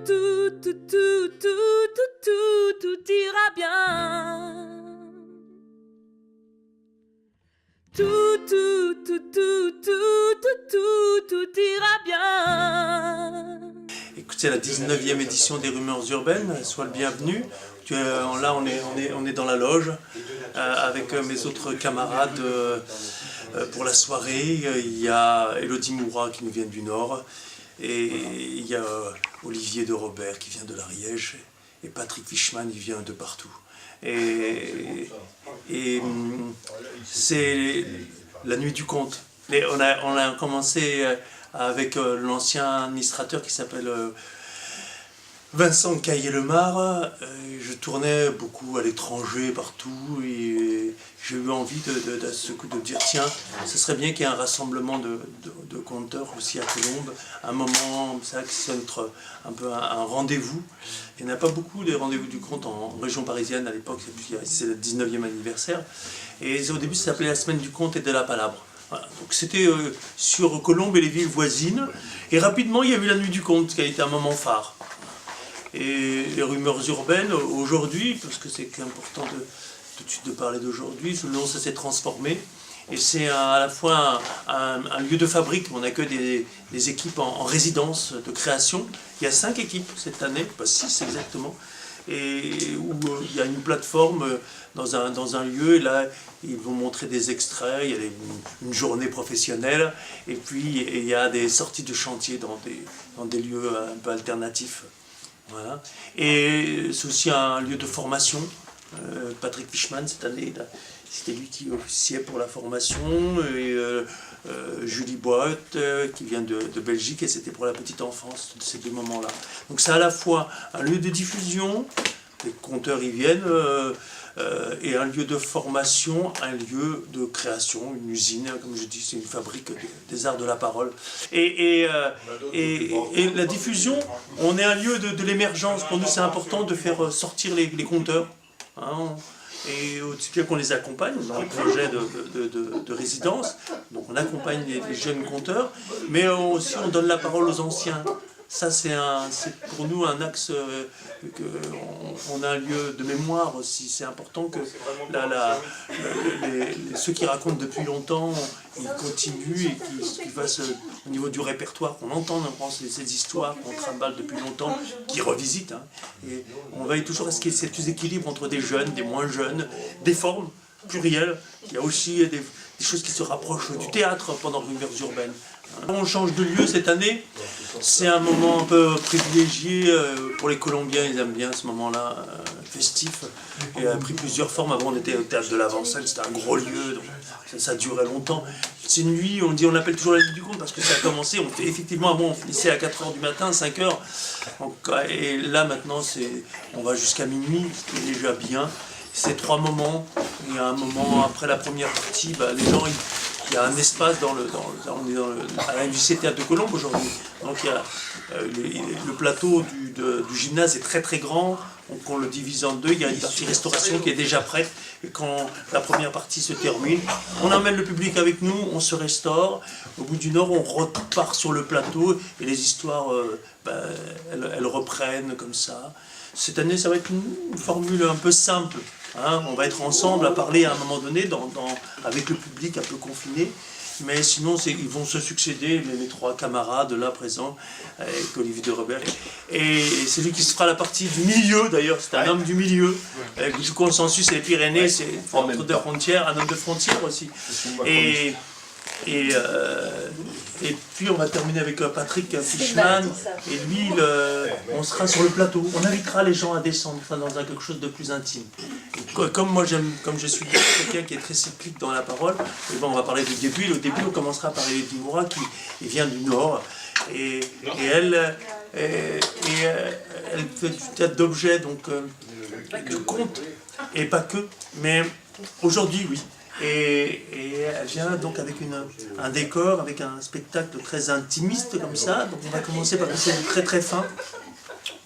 tout ira bien. Tout ira bien. Écoute, c'est la 19e édition des Rumeurs Urbaines, sois le bienvenu. Là, on est dans la loge avec mes autres camarades pour la soirée. Il y a Elodie Moura qui nous vient du Nord, et il y a Olivier de Robert qui vient de l'Ariège, et Patrick Fischmann, il vient de partout. Et c'est la nuit du conte. On a commencé avec l'ancien administrateur qui s'appelle Vincent Caillé-Lemar. Je tournais beaucoup à l'étranger, partout, et j'ai eu envie de dire tiens, ce serait bien qu'il y ait un rassemblement de conteurs aussi à Colombes, un moment ça qui soit un peu un rendez-vous. Il n'y en a pas beaucoup des rendez-vous du conte en région parisienne à l'époque, c'est le 19e anniversaire, et au début ça s'appelait la semaine du conte et de la palabre. Voilà. Donc c'était sur Colombes et les villes voisines, et rapidement il y a eu la nuit du conte qui a été un moment phare. Et les rumeurs urbaines, aujourd'hui, parce que c'est important tout de suite de parler d'aujourd'hui, le nom ça s'est transformé, et c'est à la fois un lieu de fabrique, on accueille des équipes en résidence de création. Il y a 5 équipes cette année, pas 6 exactement, et où il y a une plateforme dans un lieu, et là ils vont montrer des extraits, il y a une journée professionnelle, et puis il y a des sorties de chantier dans des lieux un peu alternatifs. Voilà. Et c'est aussi un lieu de formation. Patrick Fischmann, cette année, c'était lui qui officiait pour la formation, et Julie Boit, qui vient de Belgique, et c'était pour la petite enfance, ces deux moments-là. Donc c'est à la fois un lieu de diffusion, les conteurs y viennent, et un lieu de formation, un lieu de création, une usine, comme je dis, c'est une fabrique des arts de la parole. Et la diffusion, on est un lieu de l'émergence. Pour nous, c'est important de faire sortir les conteurs. Hein, et aussi bien qu'on les accompagne dans le projet de résidence. Donc on accompagne les jeunes conteurs, mais aussi on donne la parole aux anciens. Ça, c'est pour nous un axe, on a un lieu de mémoire aussi. C'est important que ceux qui racontent depuis longtemps, ils continuent et qu'ils fassent au niveau du répertoire, qu'on entende ces histoires qu'on trimballe depuis longtemps, qu'ils revisitent. Hein. Et on veille toujours à ce qu'il y ait cet équilibre entre des jeunes, des moins jeunes, des formes plurielles. Il y a aussi des choses qui se rapprochent du théâtre pendant Rumeurs Urbaines. On change de lieu cette année, c'est un moment un peu privilégié pour les Colombiens, ils aiment bien ce moment-là festif, et a pris plusieurs formes. Avant on était au théâtre de l'Avant-Scène, c'était un gros lieu, donc ça durait longtemps. C'est une nuit, on appelle toujours la nuit du conte parce que ça a commencé, effectivement avant on finissait à 4h du matin, 5h, donc, et là maintenant on va jusqu'à minuit, ce qui est déjà bien. C'est 3 moments, il y a un moment après la première partie, les gens... Il y a un espace on est à l'UC Théâtre de Colombes aujourd'hui. Donc il y a, le plateau du gymnase est très très grand, donc on le divise en deux. Il y a une partie restauration qui est déjà prête, et quand la première partie se termine, on emmène le public avec nous, on se restaure. Au bout d'une heure, on repart sur le plateau et les histoires, elles reprennent comme ça. Cette année, ça va être une formule un peu simple. Hein, on va être ensemble à parler à un moment donné avec le public un peu confiné, mais sinon ils vont se succéder les 3 camarades là présents avec Olivier de Robert, et c'est lui qui se fera la partie du milieu d'ailleurs, c'est un homme du milieu, du consensus et les Pyrénées, c'est entre deux frontières, un homme de frontière aussi. Et puis on va terminer avec Patrick Fischmann, et lui on sera sur le plateau, on invitera les gens à descendre dans quelque chose de plus intime. Et comme je suis quelqu'un qui est très cyclique dans la parole, et on va parler du début. Au début on commencera par Elodie Moura qui vient du Nord, et elle fait du théâtre d'objets, donc du conte, et pas que, mais aujourd'hui oui. Et elle vient donc avec un décor, avec un spectacle très intimiste comme ça. Donc on va commencer par quelque chose de très très fin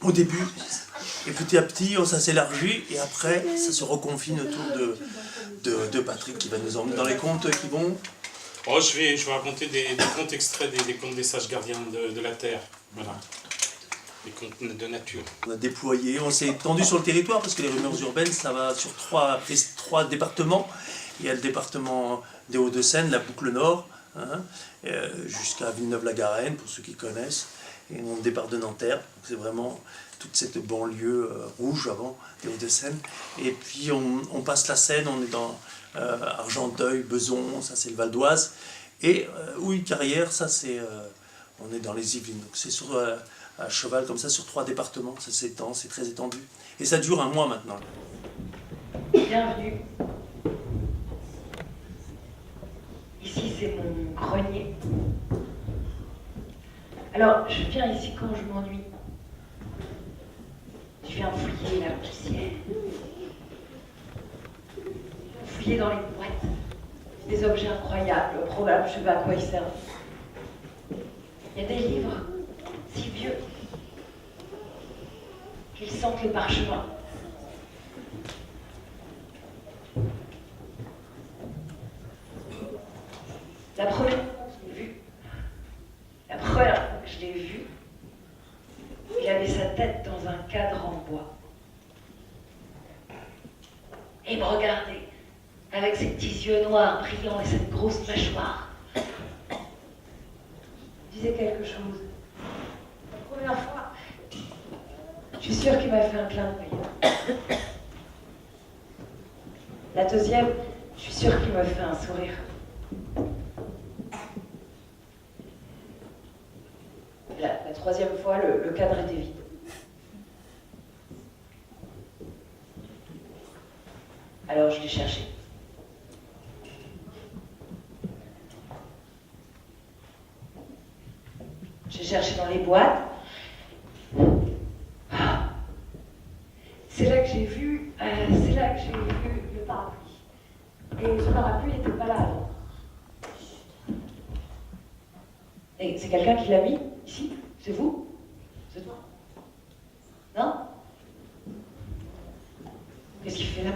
au début, et petit à petit ça s'élargit, et après ça se reconfine autour de Patrick qui va nous emmener dans les contes qui vont... Oh, je vais raconter des contes extraits des contes des sages gardiens de la terre. Voilà. des contes de nature. On a déployé, on s'est étendu sur le territoire parce que les rumeurs urbaines, ça va sur trois départements. Il y a le département des Hauts-de-Seine, la boucle nord, hein, jusqu'à Villeneuve-la-Garenne, pour ceux qui connaissent, et mon départ de Nanterre. C'est vraiment toute cette banlieue rouge avant des Hauts-de-Seine. Et puis on passe la Seine, on est dans Argenteuil, Beson, ça c'est le Val d'Oise. Et Houille-Carrière, ça c'est... on est dans les Yvelines. Donc c'est sur... à cheval comme ça sur 3 départements, ça s'étend, c'est très étendu. Et ça dure 1 mois maintenant. Bienvenue. Ici c'est mon grenier. Alors je viens ici quand je m'ennuie. Je viens fouiller la poussière. Fouiller dans les boîtes. Des objets incroyables, probables, je sais pas à quoi ils servent. Il y a des livres si vieux qu'ils sentent le parchemin. La première fois que je l'ai vu, il avait sa tête dans un cadre en bois. Et il me regardait avec ses petits yeux noirs brillants et cette grosse mâchoire. Il disait quelque chose. La première fois, je suis sûre qu'il m'a fait un clin d'œil. La deuxième, je suis sûre qu'il m'a fait un sourire. La troisième fois, le cadre était vide. Alors je l'ai cherché. J'ai cherché dans les boîtes. C'est là que j'ai vu le parapluie. Et ce parapluie n'était pas là avant. Et c'est quelqu'un qui l'a mis ici? C'est vous? C'est toi? Non? Qu'est-ce qu'il fait là?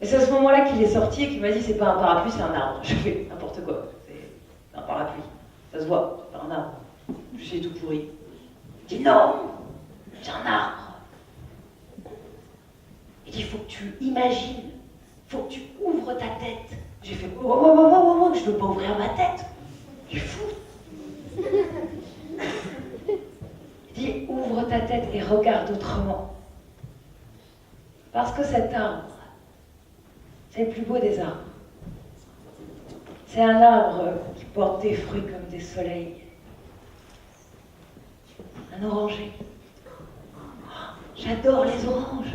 Et c'est à ce moment-là qu'il est sorti et qu'il m'a dit c'est pas un parapluie, c'est un arbre. Je fais n'importe quoi. C'est un parapluie. Ça se voit, c'est pas un arbre. Je suis tout pourri. Il dit non, c'est un arbre. Il dit faut que tu imagines, faut que tu ouvres ta tête. J'ai fait oh, je veux pas ouvrir ma tête. Il est fou. Il dit ouvre ta tête et regarde autrement. Parce que cet arbre, c'est le plus beau des arbres. C'est un arbre qui porte des fruits comme des soleils. Un oranger. Oh, j'adore les oranges.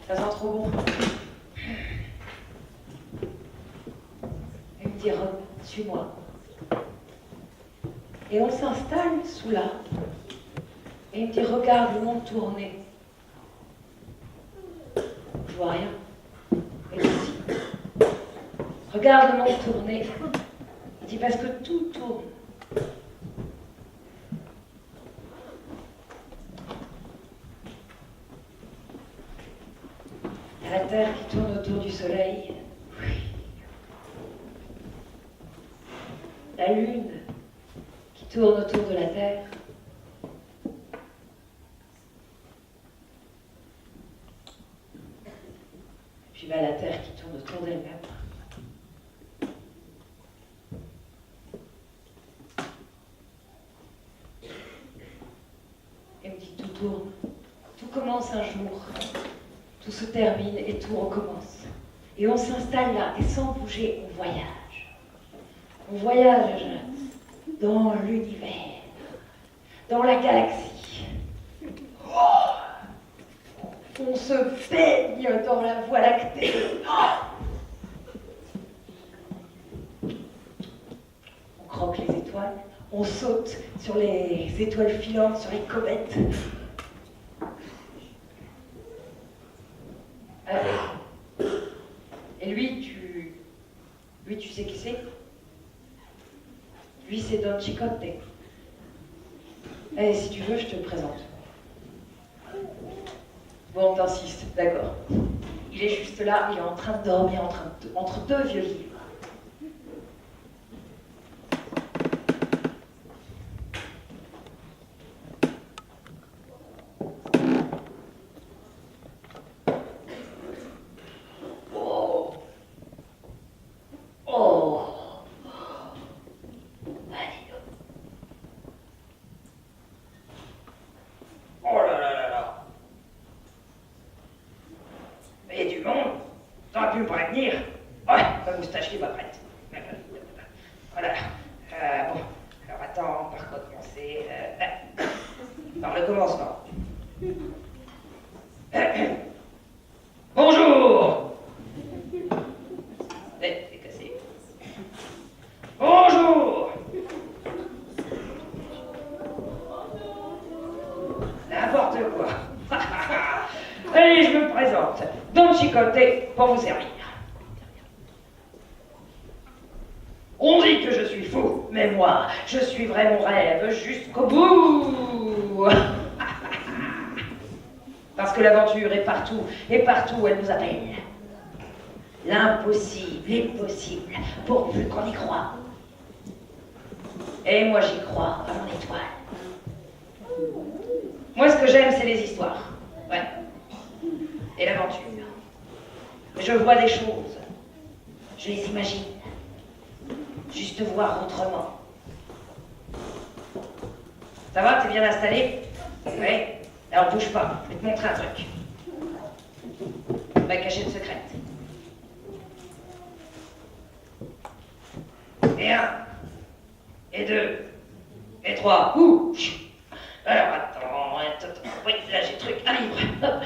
Ça sent trop bon. Il me dit, suis-moi. Et on s'installe sous l'arbre. Et il me dit, regarde le monde tourner. Je vois rien. Et ici. Regarde le monde tourner. Il dit, parce que tout tourne. Il y a la Terre qui tourne autour du Soleil. La Lune qui tourne autour de la Terre. Puis la Terre qui tourne autour d'elle-même. Elle me dit tout tourne, tout commence un jour, tout se termine et tout recommence. Et on s'installe là, et sans bouger, on voyage. On voyage dans l'univers, dans la galaxie. On se baigne dans la Voie lactée. On croque les étoiles, on saute sur les étoiles filantes, sur les comètes. Et lui, tu sais qui c'est? Lui, c'est Don Quixote. Et si tu veux, je te le présente. Bon, t'insistes, d'accord. Il est juste là, il est en train de dormir entre deux vieux livres. Chicoté pour vous servir. On dit que je suis fou, mais moi, je suivrai mon rêve jusqu'au bout. Parce que l'aventure est partout, et partout elle nous appelle. L'impossible est possible, pourvu qu'on y croit. Et moi j'y crois à mon étoile. Moi ce que j'aime c'est les histoires, ouais. Et l'aventure. Je vois des choses, je les imagine. Juste voir autrement. Ça va, t'es bien installé? Oui. Alors bouge pas, je vais te montrer un truc. Ma cachette secrète. Et 1, et 2, et 3. Ouh! Alors attends, oui, là j'ai le truc, un livre. Hop.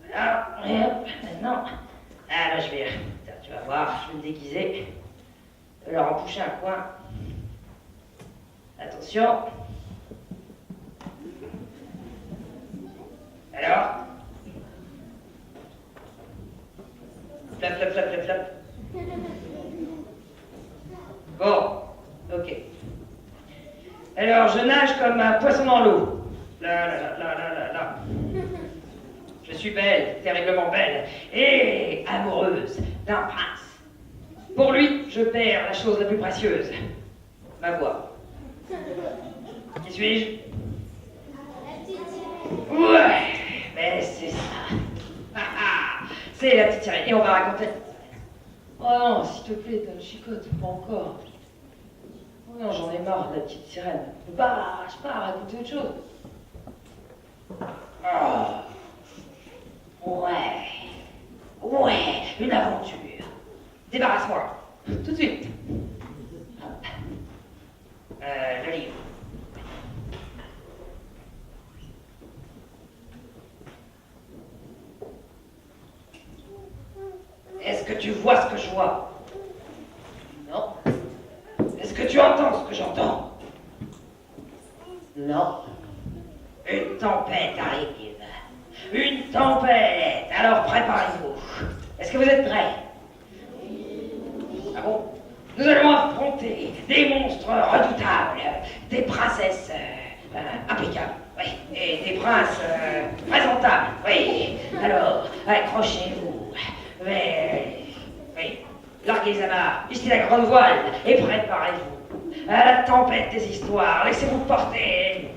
Voilà, et hop, maintenant. Ah là je vais. Tu vas voir, je vais me déguiser. Alors, en boucher un coin. Attention. Alors. Flap, flap, flap, flap, flap. Bon, ok. Alors, je nage comme un poisson dans l'eau. Là, là, là, là, là, là, là. Je suis belle, terriblement belle, et amoureuse d'un prince. Pour lui, je perds la chose la plus précieuse, ma voix. Qui suis-je? Ouais, mais c'est ça. C'est la petite sirène. Et on va raconter. Oh non, s'il te plaît, t'as le chicote, pas encore. Oh non, j'en ai marre de la petite sirène. Je peux pas raconter autre chose. Oh. Ouais, une aventure. Débarrasse-moi, tout de suite. Le livre. Est-ce que tu vois ce que je vois? Non. Est-ce que tu entends ce que j'entends? Non. Une tempête arrive. Une tempête. Alors préparez-vous. Est-ce que vous êtes prêts? Ah bon? Nous allons affronter des monstres redoutables, des princesses impeccables, oui, et des princes présentables, oui. Alors, accrochez-vous, oui, larguez les amarres, hissez la grande voile et préparez-vous à la tempête des histoires. Laissez-vous porter.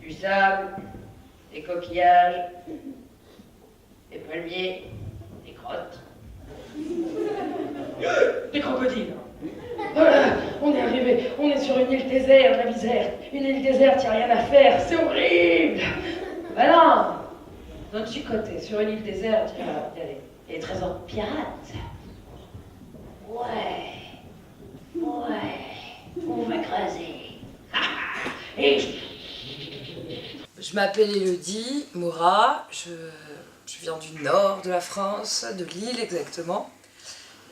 Du sable, des coquillages, des palmiers, des crottes, des crocodiles. Voilà, on est arrivé, on est sur une île déserte, la misère. Une île déserte, y a rien à faire, c'est horrible. Ben non, dans le chicoté, sur une île déserte, il y a des trésors pirates. Ouais, on va creuser. Et je m'appelle Élodie Moura, je viens du nord de la France, de Lille exactement.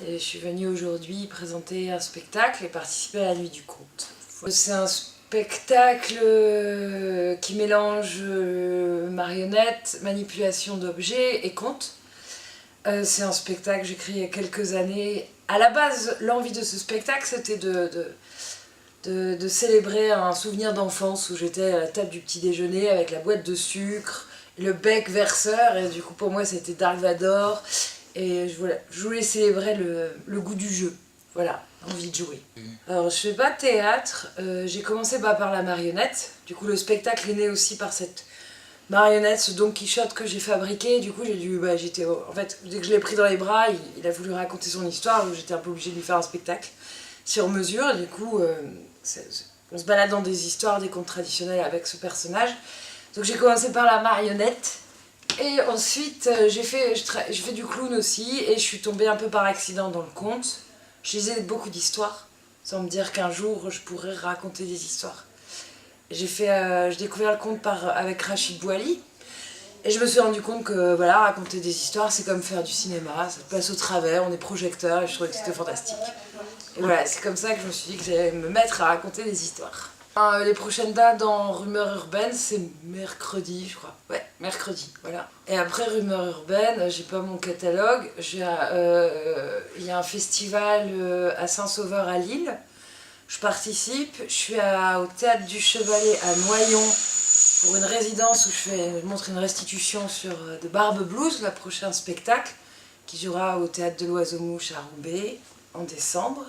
Et je suis venue aujourd'hui présenter un spectacle et participer à la Nuit du Conte. C'est un spectacle qui mélange marionnettes, manipulation d'objets et contes. C'est un spectacle que j'ai créé il y a quelques années. À la base, l'envie de ce spectacle, c'était de célébrer un souvenir d'enfance où j'étais à la table du petit déjeuner avec la boîte de sucre le bec verseur, et du coup pour moi c'était Dark Vador, et je voulais célébrer le goût du jeu, voilà, envie de jouer. Alors je fais pas de théâtre, j'ai commencé par la marionnette, du coup le spectacle est né aussi par cette marionnette, ce Don Quichotte que j'ai fabriqué, du coup en fait, dès que je l'ai pris dans les bras, il a voulu raconter son histoire, donc j'étais un peu obligée de lui faire un spectacle sur mesure, et du coup on se balade dans des histoires, des contes traditionnels avec ce personnage. Donc j'ai commencé par la marionnette, et ensuite j'ai fait du clown aussi, et je suis tombée un peu par accident dans le conte. Je lisais beaucoup d'histoires, sans me dire qu'un jour je pourrais raconter des histoires. J'ai découvert le conte avec Rachid Bouali, et je me suis rendu compte que voilà, raconter des histoires c'est comme faire du cinéma, ça te passe au travers, on est projecteur, et je trouvais que c'était fantastique. Et voilà, c'est comme ça que je me suis dit que j'allais me mettre à raconter des histoires. Les prochaines dates dans Rumeurs Urbaines, c'est mercredi, je crois. Ouais, mercredi, voilà. Et après Rumeurs Urbaines, j'ai pas mon catalogue. Il y a un festival à Saint-Sauveur à Lille. Je participe. Je suis au Théâtre du Chevalet à Noyon pour une résidence où je montre une restitution de Barbe Blues, le prochain spectacle, qui jouera au Théâtre de l'Oiseau-Mouche à Roubaix en décembre.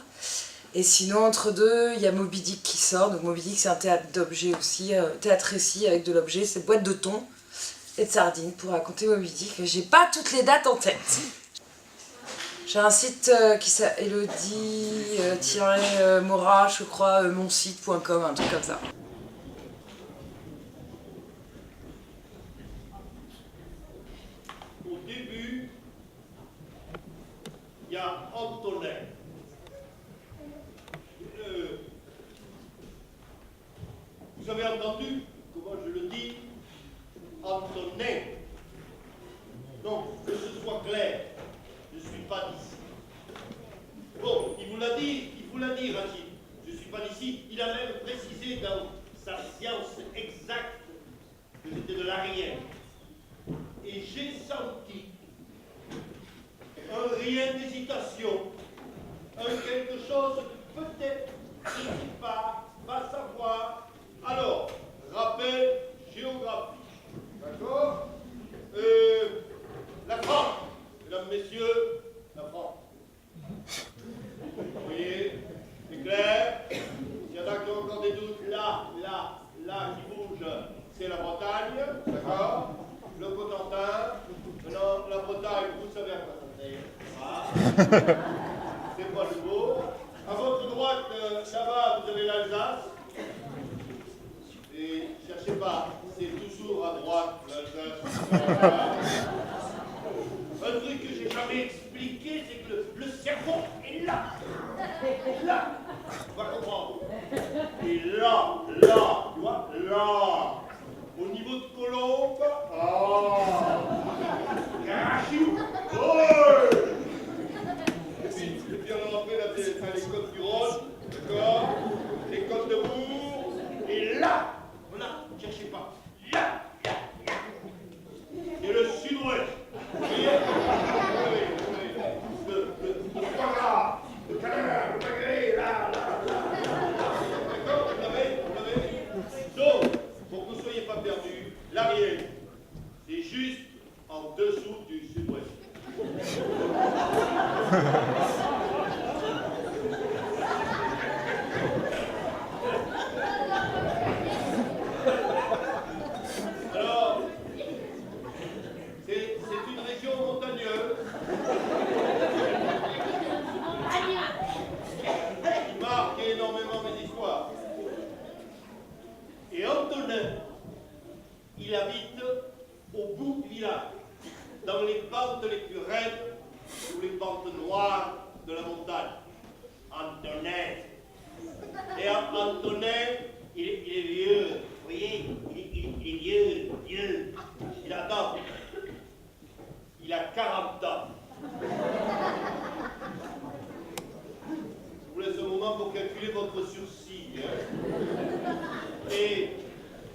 Et sinon, entre deux, il y a Moby Dick qui sort. Donc Moby Dick, c'est un théâtre d'objets aussi, théâtre-récit avec de l'objet. C'est boîte de thon et de sardines pour raconter Moby Dick. Mais j'ai pas toutes les dates en tête. J'ai un site qui s'appelle Elodie-Mora, je crois, monsite.com, un truc comme ça. Au début, il y a Antonin. Vous avez entendu comment je le dis? Antonin. Donc, que ce soit clair, je ne suis pas d'ici. Bon, il vous l'a dit, Rachid. Je ne suis pas d'ici. Il a même précisé dans sa science exacte que j'étais de l'arrière. Et j'ai senti un rien d'hésitation, un quelque chose que peut-être je ne sais pas, va savoir. Alors, rappel géographie. D'accord? La France, mesdames, messieurs, la France. Vous voyez, c'est clair. S'il y en a qui ont encore des doutes, là, qui bouge, c'est la Bretagne, d'accord? Le Cotentin. Maintenant, la Bretagne, vous savez à quoi ça sert. Voilà. C'est pas nouveau. À votre droite, là-bas, vous avez l'Alsace. Et cherchez pas, c'est toujours à droite, l'Alsace. Un truc que j'ai jamais expliqué, c'est que le cerveau est là. Là. On va comprendre. Et là, tu vois, là. Au niveau de Colombe, Rachid, et puis on a après les côtes du Rhône, d'accord? Les côtes de Bourg, et là, ne cherchez pas, là. Et le sud-ouest, vous voyez? Le Poiras, le Canada, le Maghré, là. D'accord? Vous l'avez? Donc, pour que vous ne soyez pas perdus, l'arrière, c'est juste en dessous du sud-ouest. Alors, c'est une région montagneuse qui marque énormément mes histoires. Et Antonin, il habite au bout du village, dans les pentes les plus raides ou les pentes noires de la montagne. Antonin. Et Antonin, il est vieux, vous voyez, il est vieux. Il a 40 ans. Je vous laisse un moment pour calculer votre sursis. Et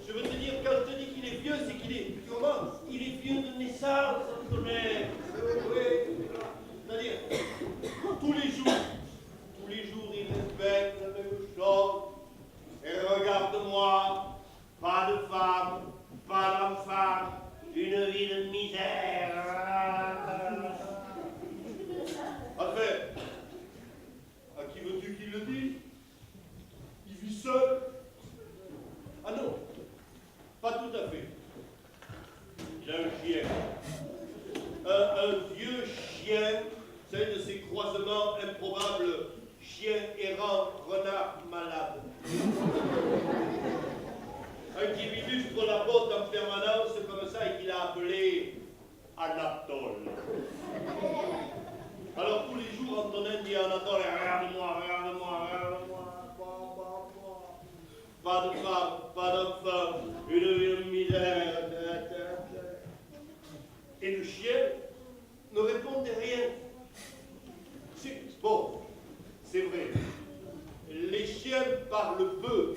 je veux te dire, quand je te dis qu'il est vieux, c'est qu'il est, comment? Il est vieux de naissance, Antonin. Oui. C'est-à-dire, tous les jours, il répète la même chose. Et regarde-moi, pas de femme, pas d'enfant, une improbable chien errant, renard malade. Un qui lui lustre la botte en permanence comme ça et qu'il a appelé Anatole. Alors tous les jours, Antonin dit à Anatole, regarde-moi, regarde-moi, regarde-moi. Pas de femme, pas d'enfant, une misère. Et le chien ne répondait rien. Bon, c'est vrai. Les chiens parlent peu.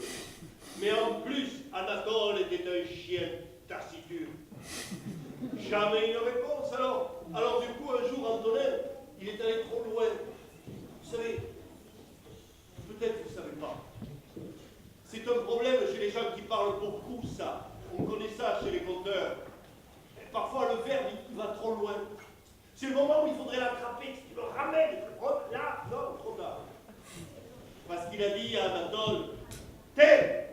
Mais en plus, Anatole était un chien taciturne. Jamais une réponse. Alors du coup, un jour, Antonin, il est allé trop loin. Vous savez, peut-être vous ne savez pas. C'est un problème chez les gens qui parlent beaucoup, ça. On connaît ça chez les conteurs. Et parfois, le verbe, il va trop loin. C'est le moment où il faudrait l'attraper, qu'il le ramène. Là, non, trop tard. Parce qu'il a dit à Anatole, tais!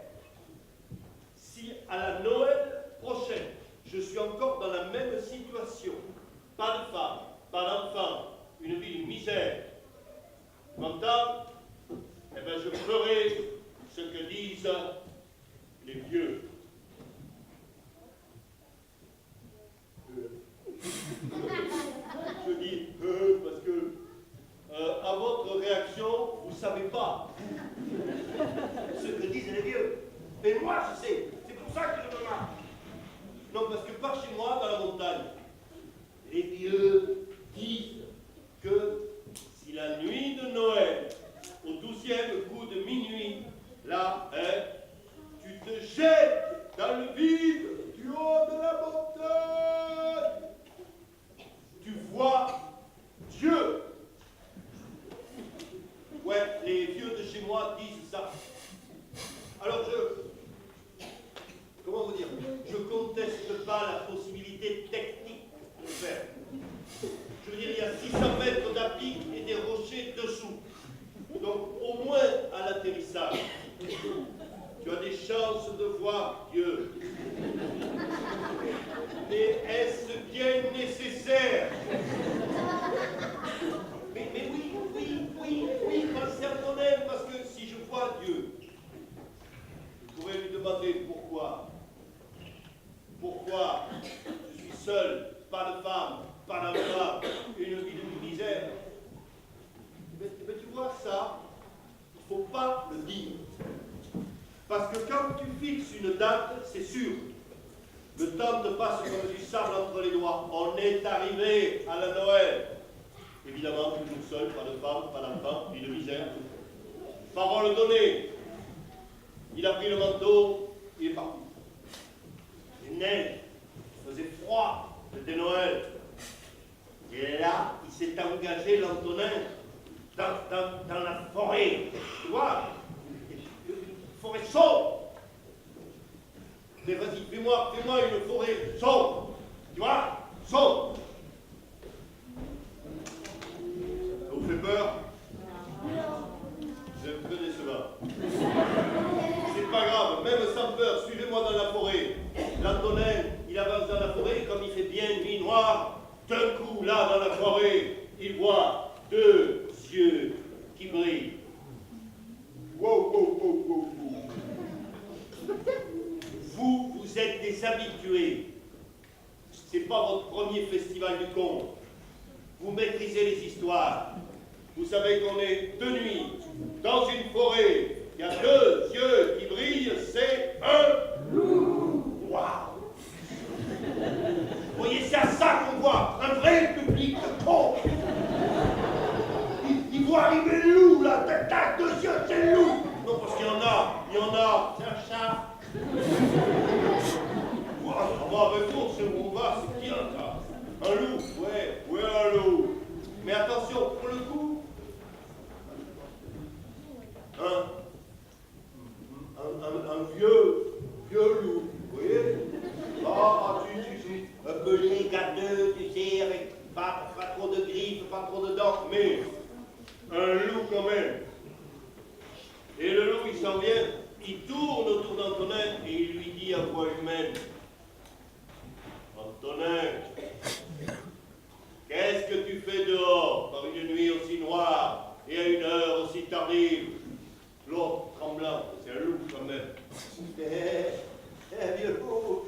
Si à la Noël prochaine, je suis encore dans la même situation, pas de femme, pas d'enfant, une vie de misère, m'entends? Eh bien, je ferai ce que disent les vieux. Je dis parce que à votre réaction, vous ne savez pas ce que disent les vieux. Mais moi, je sais. C'est pour ça que je me marre. Non, parce que par chez moi, dans la montagne, les vieux disent que si la nuit de Noël, au 12e coup de minuit, là, tu te jettes dans le vide du haut de la montagne, tu vois Dieu. Ouais, les vieux de chez moi disent ça. Alors comment vous dire, je conteste pas la possibilité technique de le faire. Je veux dire, il y a 600 mètres d'applique et des rochers dessous. Donc, au moins à l'atterrissage, tu as des chances de voir Dieu. Mais est-ce bien nécessaire? Mais oui, pensez à toi-même, parce que si je vois Dieu, je pourrais lui demander pourquoi. Pourquoi je suis seul, pas de femme, pas d'enfant, une vie de misère. Mais tu vois ça, il ne faut pas le dire. Parce que quand tu fixes une date, c'est sûr. Le temps ne passe comme du sable entre les doigts. On est arrivé à la Noël. Évidemment, toujours seul, pas de femme, pas d'enfant, vie de misère. Parole donnée. Il a pris le manteau, il est parti. Il neige, il faisait froid, c'était Noël. Et là, il s'est engagé, l'Antonin, dans la forêt. Tu vois, une forêt sombre. Mais vas-y, fais-moi une forêt sombre. Tu vois, sombre. Ça vous fait peur? C'est un peu décevant. C'est pas grave, même sans peur, suivez-moi dans la forêt. L'Antonin, il avance dans la forêt, comme il fait bien nuit noire. D'un coup, là, dans la forêt, il voit deux yeux qui brillent. Wow. Vous êtes des habitués. C'est pas votre premier festival du conte. Vous maîtrisez les histoires. Vous savez qu'on est de nuit, dans une forêt. Il y a deux yeux qui brillent, c'est un loup. Waouh! Vous voyez, c'est à ça qu'on voit un vrai public de con. Il voit arriver le loup, là, tac, deux yeux, c'est le loup. Non, parce qu'il y en a, c'est un chat. On va avec vous, c'est où on va, c'est bien, ça. Un loup, ouais, un loup. Mais attention, pour le coup, un vieux loup, vous voyez? Pelé, gâteux, tu sais, avec pas trop de griffes, pas trop de dents, mais un loup quand même. Et le loup, il s'en vient, il tourne autour d'Antonin et il lui dit à voix humaine, Antonin, qu'est-ce que tu fais dehors par une nuit aussi noire regardez l'autre tremblant, c'est un loup quand même. Vieux loup,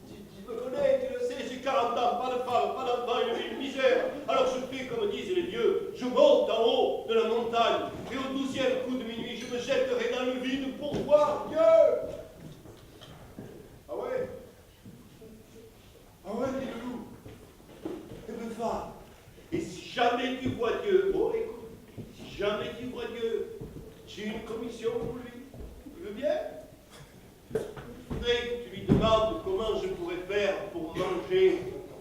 tu me connais, tu le sais, j'ai 40 ans, pas de femme, pas d'enfant, une misère. Alors je fais comme disent les vieux, je monte en haut de la montagne, et au 12e coup de minuit, je me jetterai dans le vide pour voir Dieu. Ah ouais? Ah ouais, dit le loup. Eh ben va. Et si jamais tu vois Dieu, oh écoute, si jamais tu vois Dieu, j'ai une commission pour lui. Tu veux bien? Il faudrait que tu lui demandes comment je pourrais faire pour manger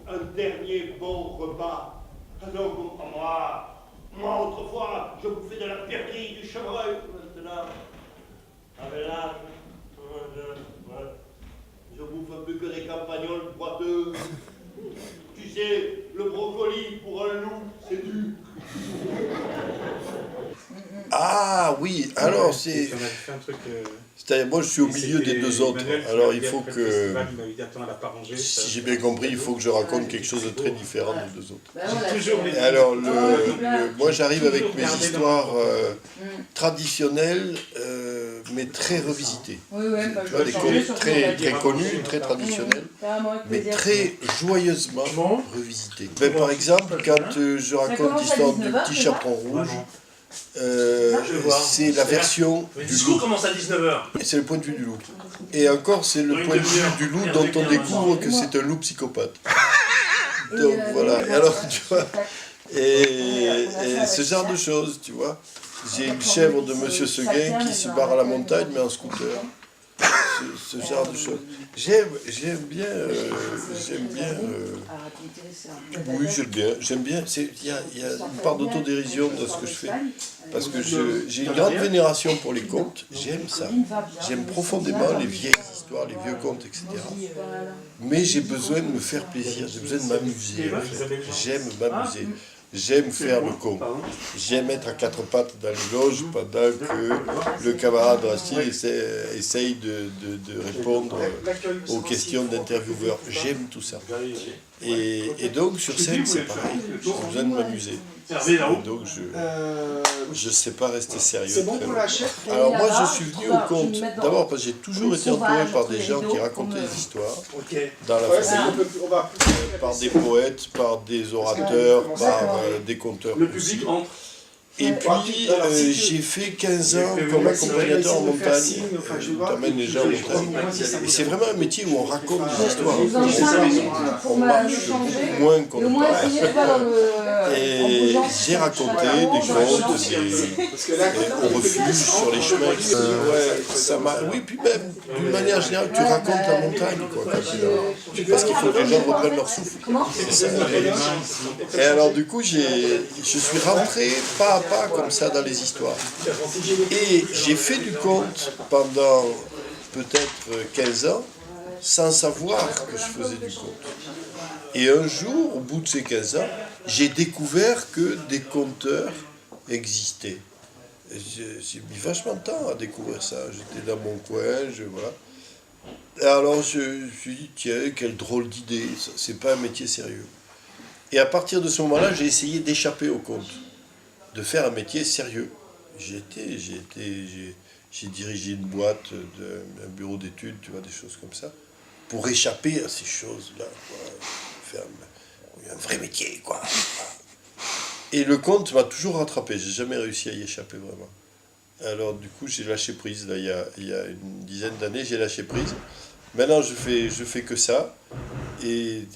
un dernier bon repas. Alors moi autrefois, je bouffais de la perdrix, du chevreuil. Maintenant, avec l'âge, je bouffe un peu que des campagnols boiteuses. Tu sais, le brocoli pour un loup, c'est du. Ah oui, alors c'est... On a fait un truc... C'est-à-dire, moi je suis au milieu des deux autres, alors il faut que... Si j'ai bien compris, il faut que je raconte quelque chose de très différent des deux autres. Et alors, moi j'arrive avec mes histoires traditionnelles, mais très revisitées. Tu vois, des contes très, très connus, très traditionnels, mais très joyeusement revisitées. Ben, par exemple, quand je raconte l'histoire du petit chaperon rouge, c'est la version Le discours commence à 19h. et c'est le point de vue du loup. Et encore, c'est le point de vue du loup dont on découvre que c'est un loup psychopathe. Donc voilà, et alors tu vois, et ce genre de choses, tu vois. J'ai une chèvre de Monsieur Seguin qui se barre à la montagne mais en scooter. Ce genre de choses. J'aime bien. Oui, j'aime bien. Il y a une part d'autodérision dans ce que je fais. Parce que j'ai une grande vénération pour les contes. J'aime ça. J'aime profondément les vieilles histoires, les vieux contes, etc. Mais j'ai besoin de me faire plaisir. J'ai besoin de m'amuser. En fait. J'aime m'amuser. J'aime faire le con. J'aime être à quatre pattes dans les loges pendant que le camarade Rasti essaye de répondre aux questions d'intervieweurs. J'aime tout ça. Et donc sur scène c'est pareil. J'ai besoin de m'amuser. Donc je ne sais pas rester sérieux. Alors moi je suis venu au conte d'abord parce que j'ai toujours été entouré par des gens qui racontaient des histoires dans la famille, par des poètes, par des orateurs, par des conteurs aussi. Et puis j'ai fait 15 ans comme accompagnateur en montagne, t'amènes les gens en montagne. Et c'est vraiment un métier où on raconte des histoires. On marche beaucoup moins qu'on ne parle. Et j'ai raconté des contes, au refuge, sur les chemins. Ça m'a. Oui, puis même, d'une manière générale, tu racontes la montagne, quoi, quand tu es là. Parce qu'il faut que les gens reprennent leur souffle. Et alors, du coup, je suis rentré pas à pas comme ça dans les histoires. Et j'ai fait du conte pendant peut-être 15 ans, sans savoir que je faisais du conte. Et un jour, au bout de ces 15 ans, j'ai découvert que des conteurs existaient. J'ai mis vachement de temps à découvrir ça. J'étais dans mon coin, voilà. Et alors je me suis dit, tiens, quelle drôle d'idée, c'est pas un métier sérieux. Et à partir de ce moment-là, j'ai essayé d'échapper au conte, de faire un métier sérieux. J'ai dirigé une boîte, un bureau d'études, tu vois, des choses comme ça, pour échapper à ces choses-là, faire un vrai métier, quoi. Et le conte m'a toujours rattrapé, j'ai jamais réussi à y échapper vraiment. Alors du coup, j'ai lâché prise, là, il y a une dizaine d'années, j'ai lâché prise. Maintenant, je fais que ça, et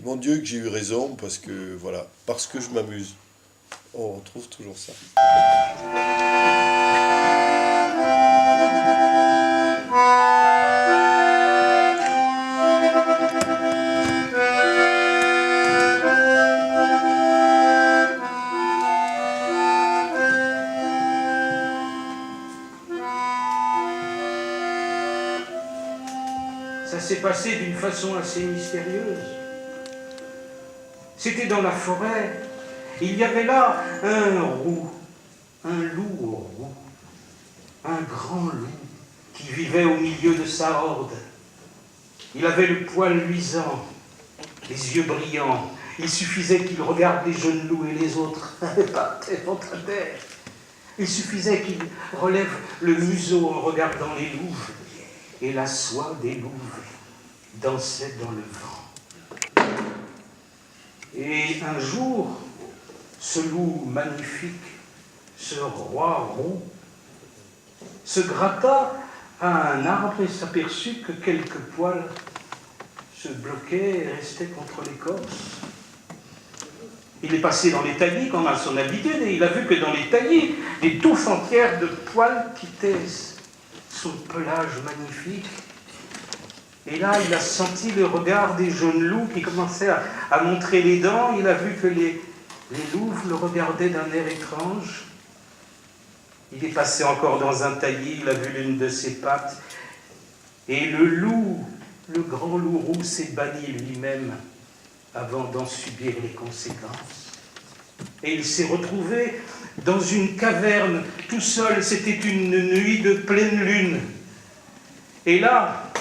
mon Dieu que j'ai eu raison, parce que, voilà, parce que je m'amuse. On retrouve toujours ça. Ça s'est passé d'une façon assez mystérieuse. C'était dans la forêt. Il y avait là un loup roux, un grand loup qui vivait au milieu de sa horde. Il avait le poil luisant, les yeux brillants. Il suffisait qu'il regarde les jeunes loups et les autres par terre contre terre. Il suffisait qu'il relève le museau en regardant les louves, et la soie des louves dansait dans le vent. Et un jour, ce loup magnifique, ce roi roux, se gratta à un arbre et s'aperçut que quelques poils se bloquaient et restaient contre l'écorce. Il est passé dans les taillis comme à son habitude et il a vu que dans les taillis, des touffes entières de poils quittaient son pelage magnifique. Et là, il a senti le regard des jeunes loups qui commençaient à montrer les dents. Il a vu que les louves le regardaient d'un air étrange. Il est passé encore dans un taillis, il a vu l'une de ses pattes. Et le loup, le grand loup roux, s'est banni lui-même avant d'en subir les conséquences. Et il s'est retrouvé dans une caverne, tout seul. C'était une nuit de pleine lune. Et là,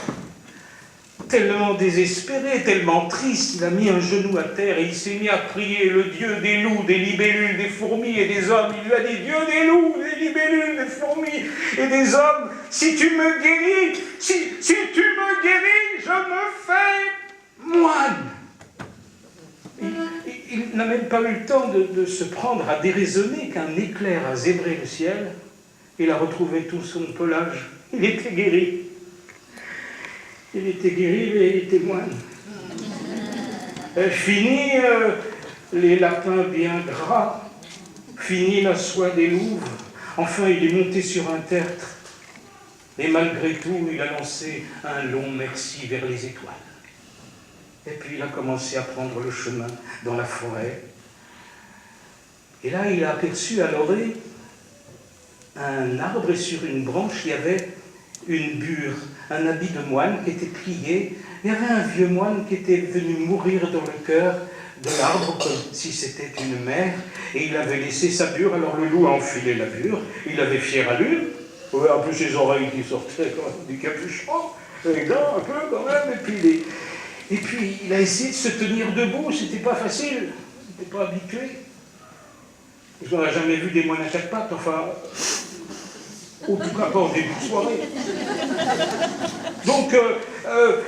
tellement désespéré, tellement triste, il a mis un genou à terre et il s'est mis à prier le Dieu des loups, des libellules, des fourmis et des hommes. Il lui a dit, Dieu des loups, des libellules, des fourmis et des hommes, si tu me guéris, si tu me guéris, je me fais moine. Il n'a même pas eu le temps de se prendre à déraisonner qu'un éclair a zébré le ciel. Il a retrouvé tout son pelage. Il était guéri. Il était guéri, mais il était moine. Fini les lapins bien gras. Fini la soie des louves. Enfin, il est monté sur un tertre. Et malgré tout, il a lancé un long merci vers les étoiles. Et puis il a commencé à prendre le chemin dans la forêt. Et là, il a aperçu à l'orée un arbre et sur une branche, il y avait une bure, un habit de moine qui était plié. Il y avait un vieux moine qui était venu mourir dans le cœur de l'arbre, comme si c'était une mère, et il avait laissé sa bure. Alors le loup a enfilé la bure, il avait fière allure, un peu ses oreilles qui sortaient quand même du capuchon, les dents un peu quand même, et puis il a essayé de se tenir debout, c'était pas facile, il n'était pas habitué. On n'a jamais vu des moines à chaque patte, enfin, en tout cas pas en début de soirée. Donc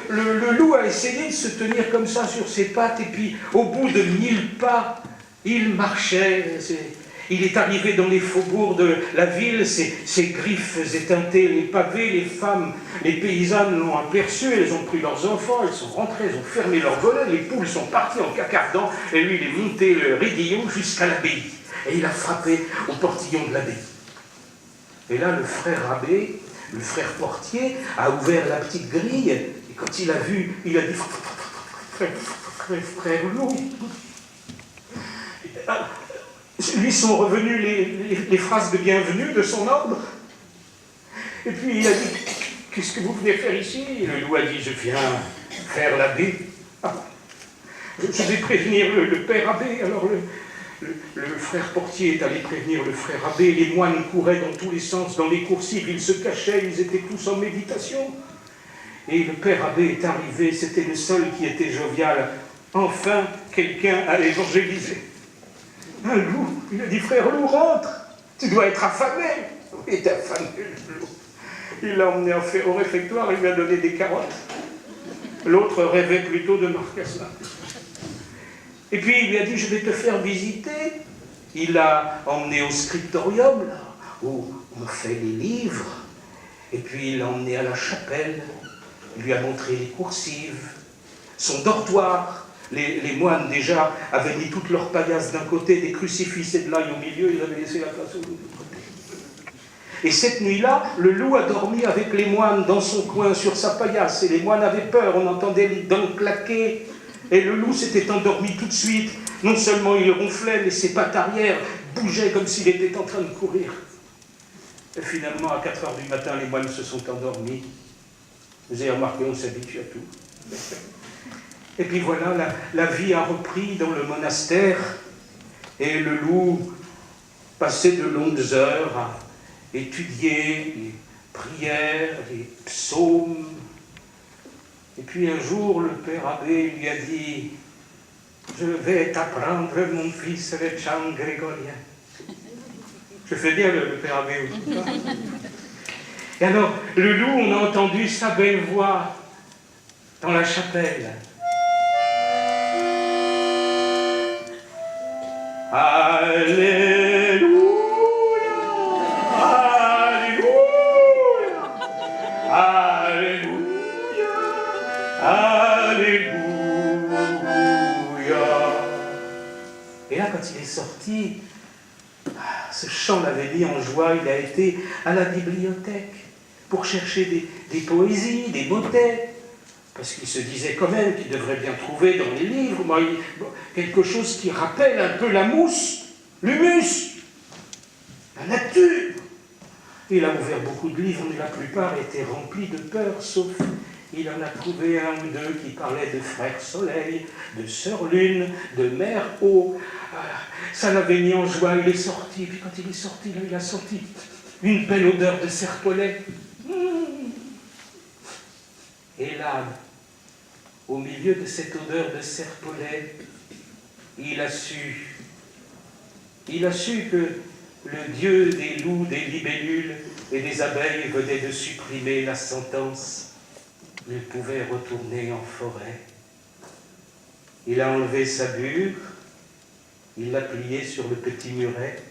le loup a essayé de se tenir comme ça sur ses pattes, et puis au bout de 1000 pas, il marchait. Il est arrivé dans les faubourgs de la ville, ses griffes éteintées, les pavés, les femmes, les paysannes l'ont aperçu, elles ont pris leurs enfants, elles sont rentrées, elles ont fermé leurs volets, les poules sont parties en cacardant, et lui il est monté le raidillon jusqu'à l'abbaye. Et il a frappé au portillon de l'abbaye. Et là, le frère abbé, le frère portier, a ouvert la petite grille, et quand il a vu, il a dit frère loup. Lui sont revenues les phrases de bienvenue de son ordre. Et puis il a dit, qu'est-ce que vous venez faire ici? Et le loup a dit, je viens faire l'abbé. Ah, je vais prévenir le père abbé. Alors le frère portier est allé prévenir le frère abbé. Les moines couraient dans tous les sens, dans les coursives, ils se cachaient, ils étaient tous en méditation. Et le père abbé est arrivé, c'était le seul qui était jovial. Enfin, quelqu'un a évangélisé. Un loup, il a dit, frère loup, rentre, tu dois être affamé. Il était affamé, le loup. Il l'a emmené au réfectoire, il lui a donné des carottes. L'autre rêvait plutôt de marcassin. Et puis il lui a dit, je vais te faire visiter. Il l'a emmené au scriptorium, là, où on fait les livres. Et puis il l'a emmené à la chapelle. Il lui a montré les coursives, son dortoir. Les moines, déjà, avaient mis toutes leurs paillasses d'un côté, des crucifix et de l'ail au milieu, ils avaient laissé la place au l'autre côté. Et cette nuit-là, le loup a dormi avec les moines dans son coin, sur sa paillasse, et les moines avaient peur, on entendait les dents claquer, et le loup s'était endormi tout de suite. Non seulement il ronflait, mais ses pattes arrière bougeaient comme s'il était en train de courir. Et finalement, à 4h du matin, les moines se sont endormis. Vous avez remarqué, on s'habitue à tout. Et puis voilà, la vie a repris dans le monastère, et le loup passait de longues heures à étudier les prières, les psaumes. Et puis un jour, le père abbé lui a dit, je vais t'apprendre, mon fils, le chant grégorien. Je fais bien le père Abbé aussi. Et alors, le loup, on a entendu sa belle voix dans la chapelle. Alléluia, Alléluia, Alléluia, Alléluia. Et là, quand il est sorti, ce chant l'avait mis en joie, il a été à la bibliothèque pour chercher des poésies, des motets, parce qu'il se disait quand même qu'il devrait bien trouver dans les livres quelque chose qui rappelle un peu la mousse, l'humus, la nature. Il a ouvert beaucoup de livres, mais la plupart étaient remplis de peur, sauf il en a trouvé un ou deux qui parlaient de frère soleil, de sœur lune, de mère eau. Ça l'avait mis en joie, il est sorti, puis quand il est sorti, là, il a senti une belle odeur de serpolet. Et là, au milieu de cette odeur de serpolet, il a su que le dieu des loups, des libellules et des abeilles venait de supprimer la sentence. Il pouvait retourner en forêt. Il a enlevé sa bure, il l'a pliée sur le petit muret.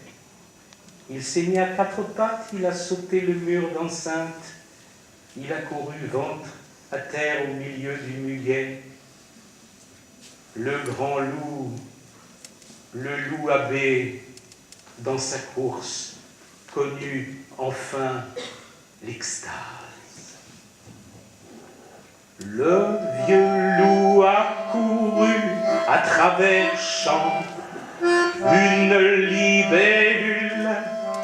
Il s'est mis à quatre pattes, il a sauté le mur d'enceinte. Il a couru ventre à terre au milieu du muguet. Le grand loup, le loup abbé, dans sa course, connut enfin l'extase. Le vieux loup a couru à travers champs, une libellule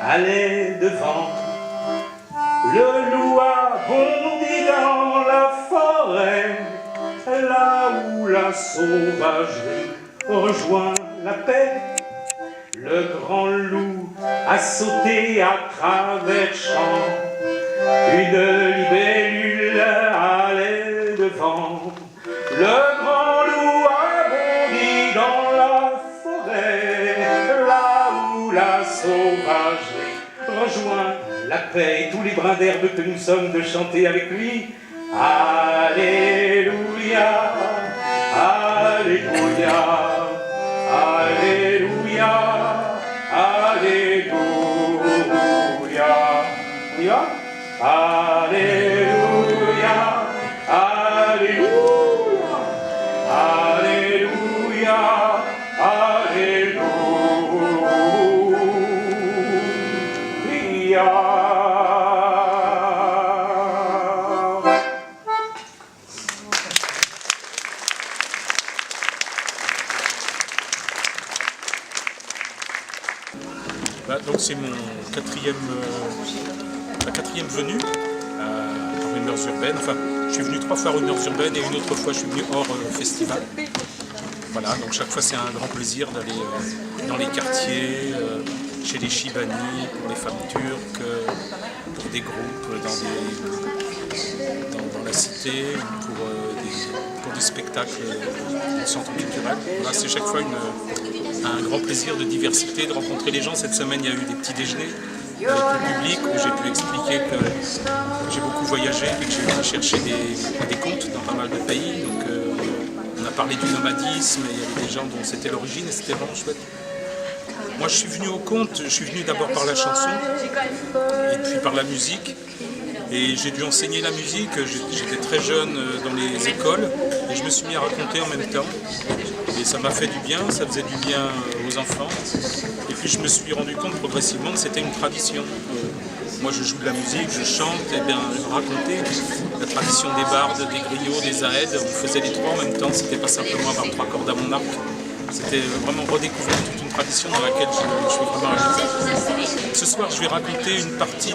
allait devant. Le loup a bondi dans la forêt, là où la sauvagerie rejoint la paix. Le grand loup a sauté à travers champs, une libellule allait devant. Le grand loup a bondi dans la forêt, là où la sauvagerie rejoint la paix. Et tous les brins d'herbe que nous sommes de chanter avec lui. Alléluia, Alléluia, Alléluia, Alléluia. On y va? Alléluia, Alléluia, Alléluia, Alléluia. Donc c'est mon ma quatrième venue à Rumeurs Urbaines. Enfin, je suis venu 3 fois à Rumeurs Urbaines et une autre fois je suis venu hors festival. Voilà, donc chaque fois c'est un grand plaisir d'aller dans les quartiers, chez les Chibani, pour les femmes turques, pour des groupes dans la cité, pour des spectacles du centre culturel. Voilà, c'est chaque fois un grand plaisir de diversité, de rencontrer les gens. Cette semaine, il y a eu des petits déjeuners avec le public où j'ai pu expliquer que j'ai beaucoup voyagé et que j'ai été chercher des contes dans pas mal de pays. Donc, on a parlé du nomadisme et il y avait des gens dont c'était l'origine et c'était vraiment chouette. Moi, je suis venu au conte, je suis venu d'abord par la chanson et puis par la musique. Et j'ai dû enseigner la musique, j'étais très jeune dans les écoles et je me suis mis à raconter en même temps. Et ça m'a fait du bien, ça faisait du bien aux enfants. Et puis je me suis rendu compte progressivement que c'était une tradition. Moi je joue de la musique, je chante, et bien je racontais la tradition des bardes, des griots, des aèdes. On faisait les trois en même temps, c'était pas simplement avoir 3 cordes à mon arc. C'était vraiment redécouvrir toute une tradition dans laquelle je suis vraiment amusé. Ce soir je vais raconter une partie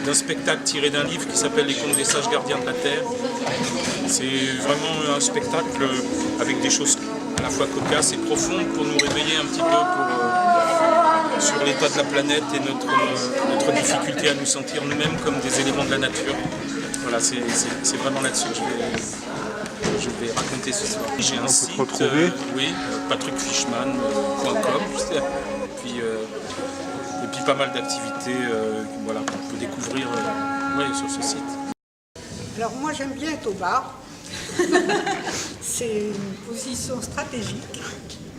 d'un spectacle tiré d'un livre qui s'appelle Les Contes des sages gardiens de la terre. C'est vraiment un spectacle avec des choses à la fois cocasses et profondes pour nous réveiller un petit peu sur l'état de la planète et notre difficulté à nous sentir nous-mêmes comme des éléments de la nature. Voilà, c'est vraiment là-dessus que je vais raconter ce soir. J'ai un site, patrickfishman.com, et puis puis pas mal d'activités voilà, qu'on peut découvrir sur ce site. Alors moi j'aime bien être au bar. C'est une position stratégique.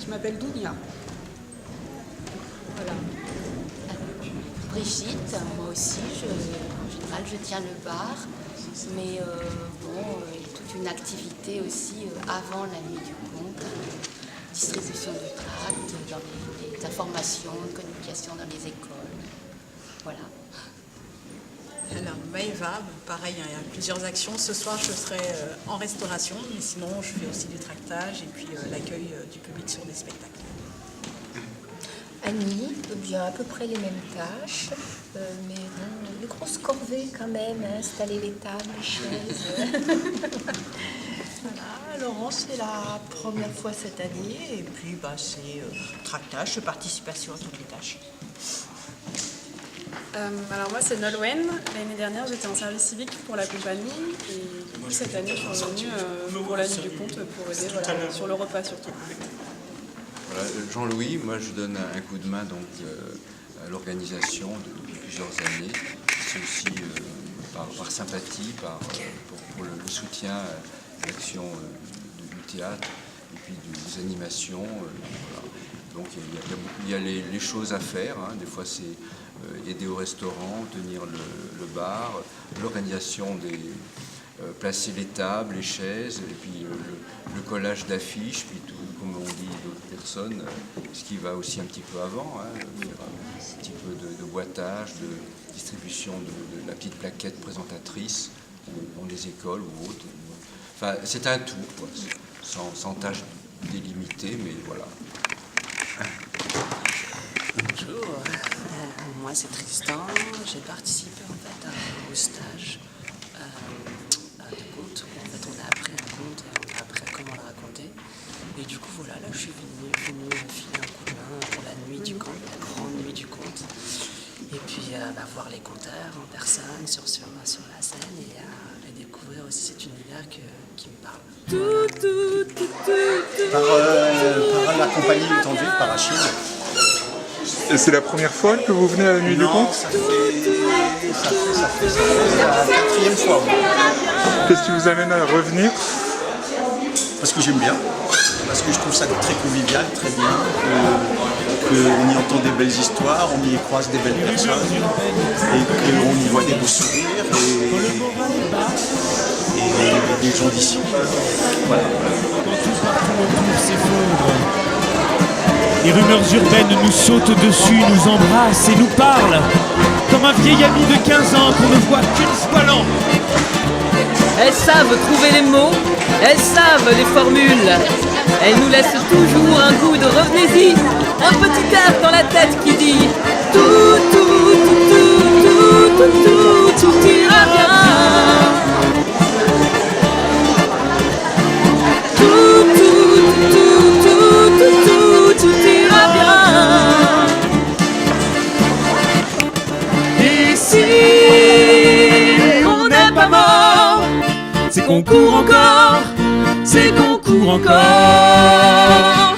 Je m'appelle Dounia. Voilà. Brigitte, moi aussi, en général je tiens le bar, mais il y a toute une activité aussi avant la nuit du conte, distribution de tracts, dans les informations, communication dans les écoles, voilà. Alors Maëva, pareil, il y a plusieurs actions. Ce soir je serai en restauration, mais sinon je fais aussi du tractage et puis l'accueil du public sur des spectacles. Annie, bien à peu près les mêmes tâches, mais bon, les grosses corvées quand même, hein, installer les tables, les chaises. Voilà, Laurence, c'est la première fois cette année, et puis c'est tractage, participation à toutes les tâches. Alors moi c'est Nolwenn, l'année dernière j'étais en service civique pour la compagnie et du coup cette année je suis revenue pour la nuit du conte pour aider sur le repas surtout. Voilà, Jean-Louis, moi je donne un coup de main donc, à l'organisation depuis plusieurs années. C'est aussi par sympathie, pour le soutien à l'action du théâtre et puis des animations. Voilà. Donc il y a les choses à faire, hein. Des fois c'est aider au restaurant, tenir le bar, l'organisation placer les tables, les chaises, et puis le collage d'affiches, puis tout, comme on dit d'autres personnes, ce qui va aussi un petit peu avant, hein, faire un petit peu de boitage, de distribution de la petite plaquette présentatrice dans les écoles ou autres. Enfin, c'est un tout, quoi, sans tâche délimitée, mais voilà. Bonjour, moi c'est Tristan, j'ai participé en fait au stage de conte. En fait on a appris un conte et on a appris comment le raconter. Et du coup voilà, là je suis venue filer un coup de main pour la nuit du conte, la grande nuit du conte. Et puis voir les conteurs en personne sur la scène et découvrir aussi cet univers qui me parle. Par la compagnie du temps de vivre, par Achille. Et c'est la première fois que vous venez à la nuit du conte? Ça fait la quatrième fois. Qu'est-ce qui vous amène à revenir? Parce que j'aime bien, parce que je trouve ça très convivial, très bien, qu'on y entend des belles histoires, on y croise des belles personnes, et qu'on y voit des beaux sourires, et des gens d'ici. Voilà. Les rumeurs urbaines nous sautent dessus, nous embrassent et nous parlent. Comme un vieil ami de 15 ans qu'on ne voit qu'une fois l'an. Elles savent trouver les mots, elles savent les formules. Elles nous laissent toujours un goût de revenez-y. Un petit air dans la tête qui dit tout ira bien. Tout ira bien. Et si on n'est pas mort, c'est qu'on court encore, c'est qu'on court encore.